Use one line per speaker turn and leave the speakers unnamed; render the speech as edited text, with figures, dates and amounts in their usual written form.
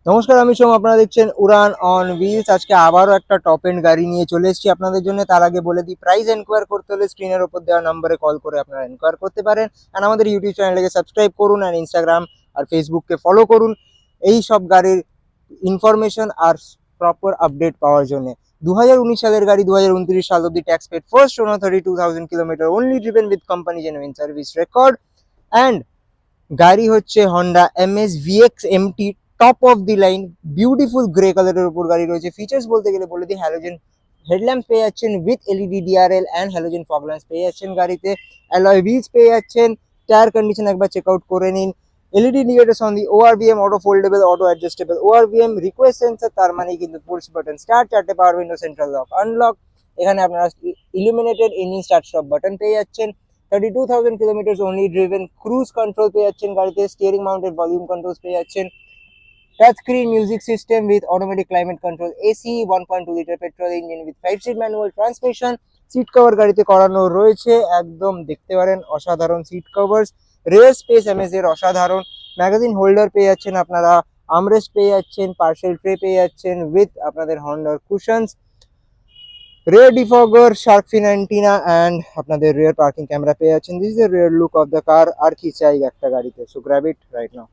নমস্কার, আমি সোম। আপনারা দেখছেন উড়ান অন হুইলস। আজকে আবারও একটা টপ এন্ড গাড়ি নিয়ে চলে এসেছি আপনাদের জন্য। তার আগে বলে দিই, প্রাইস এনকোয়ার করতে হলে স্ক্রিনের উপর দেওয়া নম্বরে কল করে আপনারা এনকোয়ার করতে পারেন। আর আমাদের ইউটিউব চ্যানেলটাকে সাবস্ক্রাইব করুন, আর ইনস্টাগ্রাম আর ফেসবুককে ফলো করুন এই সব গাড়ির ইনফরমেশন আর প্রপার আপডেট পাওয়ার জন্য। 2019 সালের গাড়ি 2029 সাল অব্দি tax paid, first owner 32,000 kilometre, only driven with company genuine service record. And গাড়ি হচ্ছে Honda MS VX MT, top of the line, beautiful grey কালারের উপর গাড়ি রয়েছে। ফিচার্স বলতে গেলে বলে দিই, হ্যালোজেন হেডল্যাম্প পেয়ে যাচ্ছেন with LED DRL and halogen fog lamps পেয়ে যাচ্ছেন গাড়িতে। অ্যালয় হুইলস পেয়ে যাচ্ছেন। টায়ার কন্ডিশন একবার চেক আউট করে নিন। LED indicators on the ORVM, auto foldable, auto adjustable ORVM, request sensor, তার মানে কিন্তু পুশ বাটন স্টার্ট, চারটে power window, central lock unlock. এখানে আপনারা illuminated engine start stop button পেয়ে যাচ্ছেন। 32,000 kilometre only driven, cruise control পেয়ে যাচ্ছেন গাড়িতে, স্টিয়ারিং মাউন্টেড ভলিউম কন্ট্রোলস পেয়ে যাচ্ছেন, touch screen music system with automatic climate control, AC, 1.2 litre petrol engine with 5 speed manual transmission. Seat cover গাড়িতে করানো রয়েছে, একদম দেখতে পারেন অসাধারণ seat covers. Rear space MS এর অসাধারণ। ম্যাগাজিন হোল্ডার পেয়ে যাচ্ছেন আপনারা, আমরেস্ট পেয়ে যাচ্ছেন, পার্সেল ট্রে পেয়ে যাচ্ছেন উইথ আপনাদের হন্ডার cushions, rear defogger, shark fin antenna and আপনাদের রেয়ার পার্কিং ক্যামেরা পেয়ে যাচ্ছেন। This is the rear look of the car. আর কি চাই একটা গাড়িতে? So grab it right now.